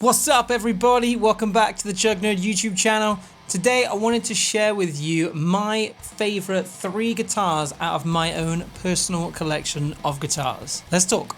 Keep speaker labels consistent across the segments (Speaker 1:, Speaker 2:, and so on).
Speaker 1: What's up everybody? Welcome back to the Chug Nerd YouTube channel. Today I wanted to share with you my favorite 3 guitars out of my own personal collection of guitars. Let's talk.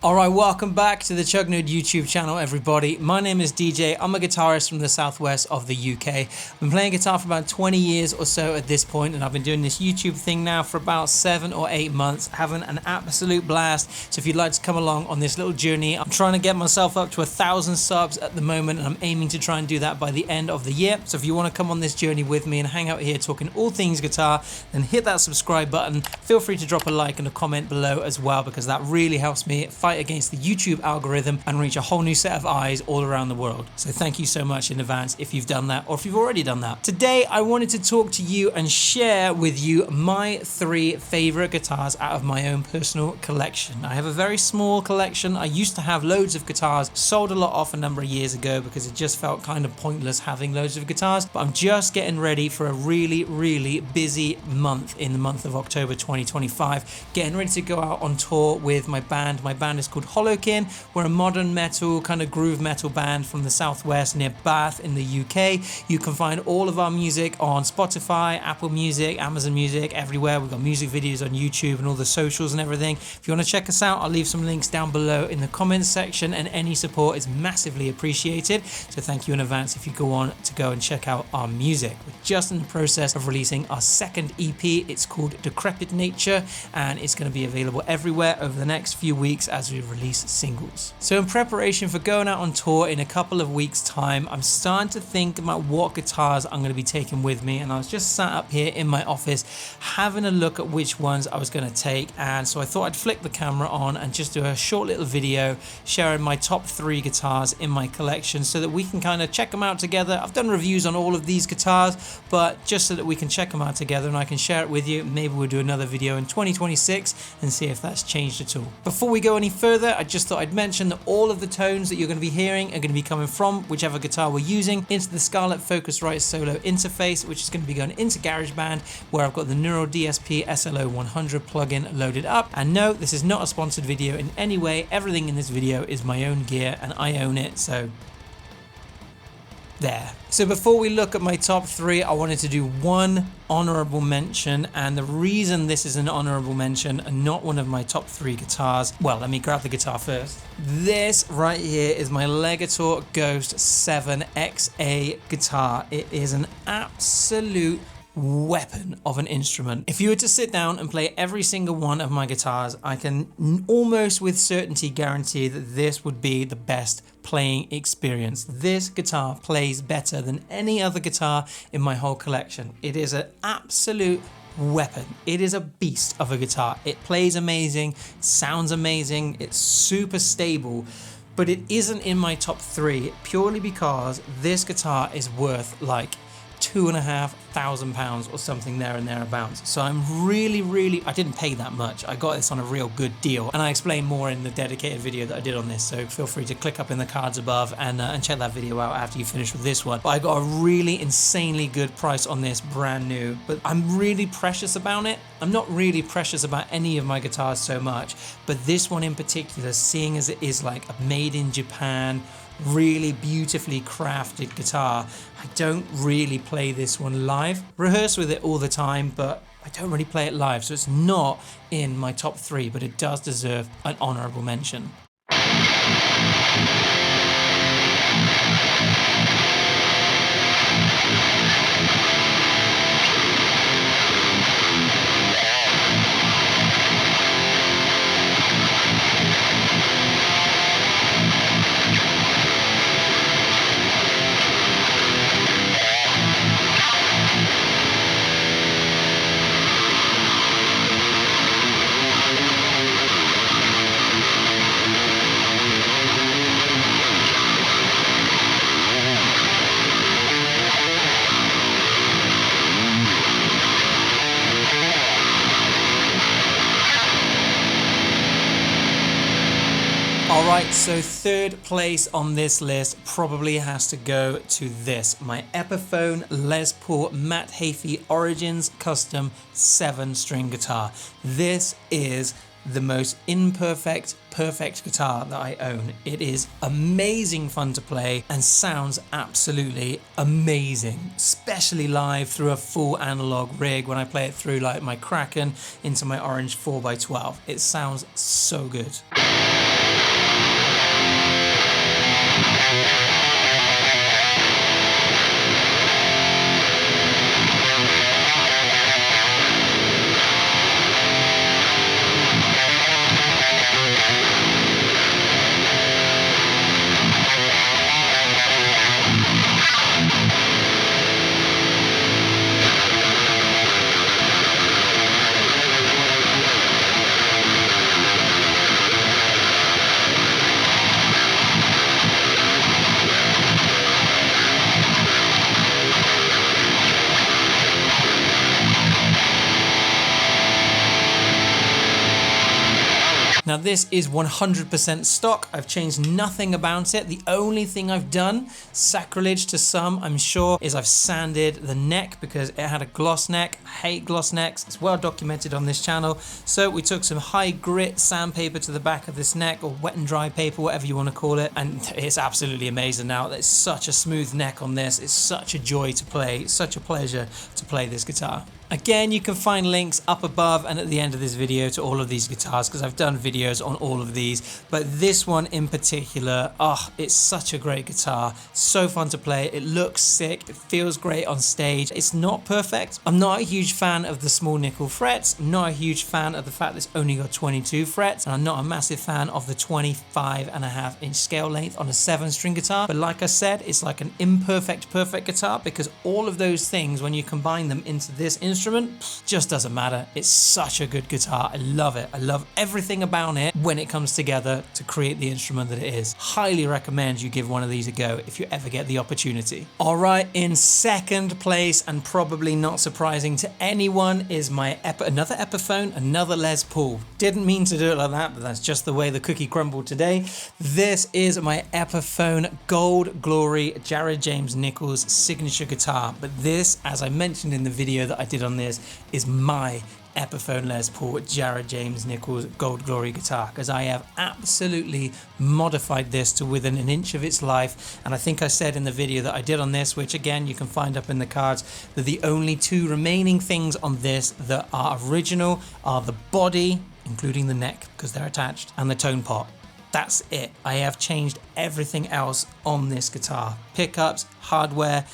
Speaker 1: Alright, welcome back to the Chug Nerd YouTube channel everybody. My name is DJ, I'm a guitarist from the southwest of the UK. I've been playing guitar for about 20 years or so at this point, and I've been doing this YouTube thing now for about 7 or 8 months, having an absolute blast. So if you'd like to come along on this little journey, I'm trying to get myself up to 1,000 subs at the moment, and I'm aiming to try and do that by the end of the year. So if you want to come on this journey with me and hang out here talking all things guitar, then hit that subscribe button. Feel free to drop a like and a comment below as well, because that really helps me fight against the YouTube algorithm and reach a whole new set of eyes all around the world. So thank you so much in advance if you've done that or if you've already done that. Today I wanted to talk to you and share with you my 3 favorite guitars out of my own personal collection. I have a very small collection. I used to have loads of guitars, sold a lot off a number of years ago because it just felt kind of pointless having loads of guitars, but I'm just getting ready for a really busy month in the month of October 2025, getting ready to go out on tour with my band. My band is called HollowKin. We're a modern metal, kind of groove metal band from the southwest near Bath in the UK. You can find all of our music on Spotify, Apple Music, Amazon Music, everywhere. We've got music videos on YouTube and all the socials and everything. If you want to check us out, I'll leave some links down below in the comments section, and any support is massively appreciated. So thank you in advance if you go and check out our music. We're just in the process of releasing our 2nd EP. It's called Decrepit Nature, and it's going to be available everywhere over the next few weeks as we release singles. So in preparation for going out on tour in a couple of weeks time, I'm starting to think about what guitars I'm going to be taking with me, and I was just sat up here in my office having a look at which ones I was going to take, and so I thought I'd flick the camera on and just do a short little video sharing my top 3 guitars in my collection so that we can kind of check them out together. I've done reviews on all of these guitars, but just so that we can check them out together and I can share it with you. Maybe we'll do another video in 2026 and see if that's changed at all. Before we go any further, I just thought I'd mention that all of the tones that you're going to be hearing are going to be coming from whichever guitar we're using into the Scarlett Focusrite Solo interface, which is going to be going into GarageBand, where I've got the Neural DSP SLO 100 plugin loaded up. And no, this is not a sponsored video in any way. Everything in this video is my own gear and I own it, so there. So before we look at my top 3, I wanted to do one honorable mention, and the reason this is an honorable mention and not one of my top 3 guitars, well, let me grab the guitar first. This right here is my Legator Ghost 7 XA guitar. It is an absolute weapon of an instrument. If you were to sit down and play every single one of my guitars, I can almost with certainty guarantee that this would be the best playing experience. This guitar plays better than any other guitar in my whole collection. It is an absolute weapon. It is a beast of a guitar. It plays amazing, sounds amazing, it's super stable, but it isn't in my top 3 purely because this guitar is worth like £2,500 or something there and thereabouts. So I'm really, I didn't pay that much. I got this on a real good deal, and I explain more in the dedicated video that I did on this, so feel free to click up in the cards above and check that video out after you finish with this one. But I got a really insanely good price on this, brand new, but I'm really precious about it. I'm not really precious about any of my guitars so much, but this one in particular, seeing as it is like a made in Japan, really beautifully crafted guitar, I don't really play this one live. Rehearse with it all the time, but I don't really play it live, so it's not in my top 3, but it does deserve an honorable mention. Alright, so third place on this list probably has to go to this, my Epiphone Les Paul Matt Heafy Origins Custom 7-string guitar. This is the most imperfect, perfect guitar that I own. It is amazing fun to play and sounds absolutely amazing, especially live through a full analog rig when I play it through like my Kraken into my Orange 4x12. It sounds so good. Now this is 100% stock. I've changed nothing about it. The only thing I've done, sacrilege to some I'm sure, is I've sanded the neck because it had a gloss neck. I hate gloss necks. It's well documented on this channel. So we took some high grit sandpaper to the back of this neck, or wet and dry paper, whatever you want to call it. And it's absolutely amazing now. It's such a smooth neck on this. It's such a joy to play. It's such a pleasure to play this guitar. Again, you can find links up above and at the end of this video to all of these guitars because I've done videos on all of these, but this one in particular, it's such a great guitar. So fun to play. It looks sick. It feels great on stage. It's not perfect. I'm not a huge fan of the small nickel frets. I'm not a huge fan of the fact that it's only got 22 frets, and I'm not a massive fan of the 25.5-inch scale length on a 7-string guitar. But like I said, it's like an imperfect perfect guitar because all of those things, when you combine them into this instrument, just doesn't matter. It's such a good guitar. I love it. I love everything about it when it comes together to create the instrument that it is. Highly recommend you give one of these a go if you ever get the opportunity. All right, in second place, and probably not surprising to anyone, is my another Epiphone, another Les Paul. Didn't mean to do it like that, but that's just the way the cookie crumbled today. This is my Epiphone Gold Glory Jared James Nichols signature guitar. But this, as I mentioned in the video that I did on this, is my Epiphone Les Paul Jared James Nichols Gold Glory guitar, because I have absolutely modified this to within an inch of its life. And I think I said in the video that I did on this, which again you can find up in the cards, that the only two remaining things on this that are original are the body, including the neck because they're attached, and the tone pot. That's it. I have changed everything else on this guitar. Pickups, hardware,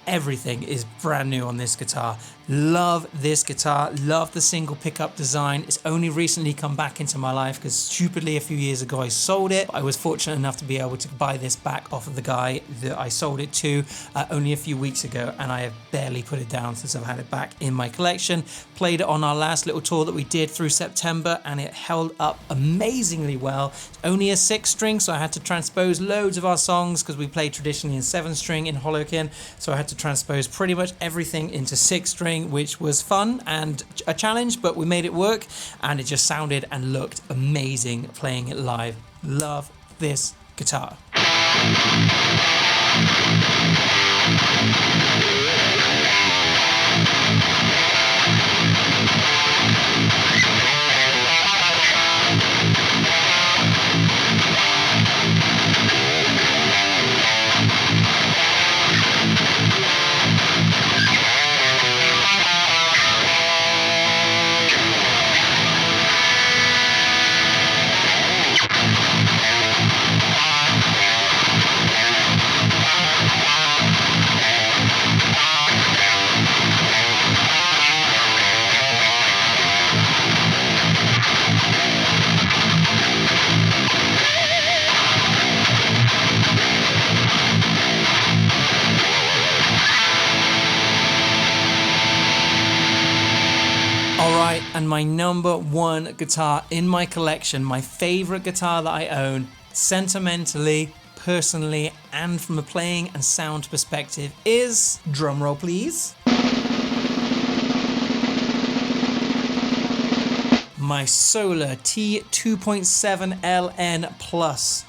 Speaker 1: everything is brand new on this guitar. Love this guitar, love the single pickup design. It's only recently come back into my life because stupidly a few years ago I sold it. I was fortunate enough to be able to buy this back off of the guy that I sold it to only a few weeks ago, and I have barely put it down since I've had it back in my collection. Played it on our last little tour that we did through September, and it held up amazingly well. It's only a 6-string, so I had to transpose loads of our songs because we played traditionally in 7-string in HollowKin, so I had to transpose pretty much everything into 6-string, which was fun and a challenge, but we made it work, and it just sounded and looked amazing playing it live. Love this guitar. Alright, and my number one guitar in my collection, my favorite guitar that I own, sentimentally, personally, and from a playing and sound perspective, is, drumroll my Solar T2.7 Plus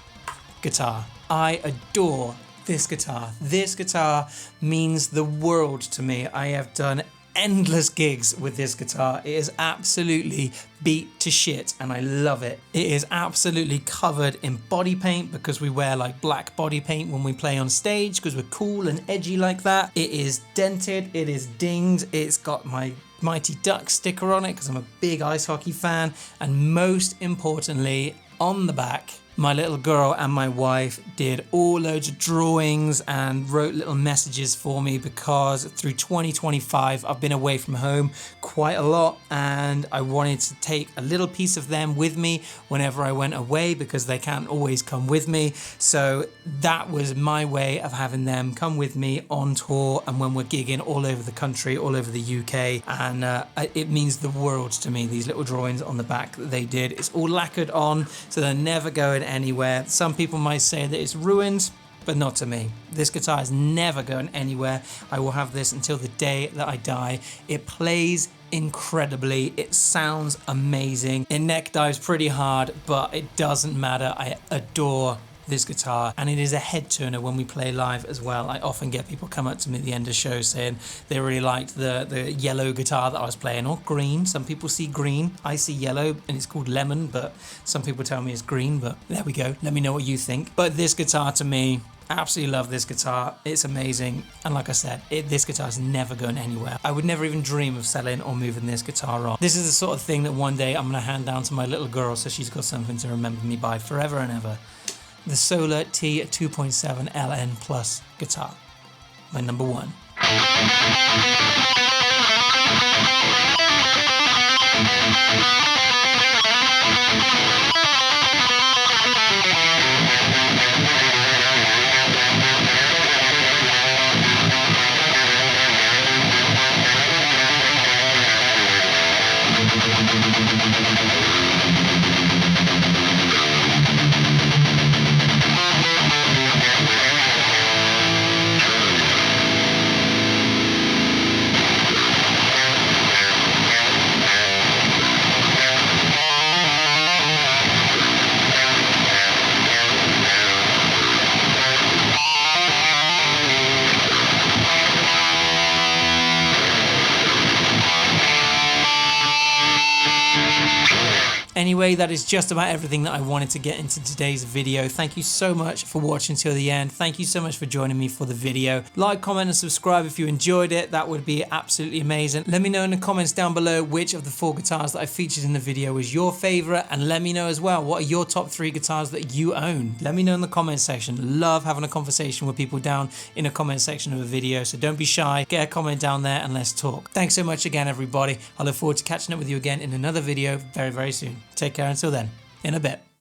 Speaker 1: guitar. I adore this guitar. This guitar means the world to me. I have done endless gigs with this guitar. It is absolutely beat to shit and I love it. It is absolutely covered in body paint because we wear like black body paint when we play on stage because we're cool and edgy like that. It is dented, it is dinged, it's got my Mighty Ducks sticker on it because I'm a big ice hockey fan, and most importantly, on the back, my little girl and my wife did all loads of drawings and wrote little messages for me because through 2025 I've been away from home quite a lot and I wanted to take a little piece of them with me whenever I went away because they can't always come with me. So that was my way of having them come with me on tour and when we're gigging all over the country, all over the UK, and it means the world to me, these little drawings on the back that they did. It's all lacquered on so they're never going anywhere. Some people might say that it's ruined, but not to me. This guitar is never going anywhere. I will have this until the day that I die. It plays incredibly. It sounds amazing. It neck dives pretty hard, but it doesn't matter. I adore this guitar, and it is a head turner when we play live as well. I often get people come up to me at the end of shows saying they really liked the yellow guitar that I was playing, or green. Some people see green, I see yellow, and it's called lemon, but some people tell me it's green, but there we go. Let me know what you think. But this guitar to me, absolutely love this guitar. It's amazing, and like I said, this guitar is never going anywhere. I would never even dream of selling or moving this guitar on. This is the sort of thing that one day I'm going to hand down to my little girl so she's got something to remember me by forever and ever. The Solar T2.7 LN Plus guitar, my number one. Anyway, that is just about everything that I wanted to get into today's video. Thank you so much for watching till the end. Thank you so much for joining me for the video. Like, comment and subscribe if you enjoyed it. That would be absolutely amazing. Let me know in the comments down below which of the 4 guitars that I featured in the video was your favorite, and let me know as well what are your top 3 guitars that you own. Let me know in the comment section. Love having a conversation with people down in the comment section of a video, so don't be shy. Get a comment down there and let's talk. Thanks so much again, everybody. I look forward to catching up with you again in another video very, very soon. Take care until then. In a bit.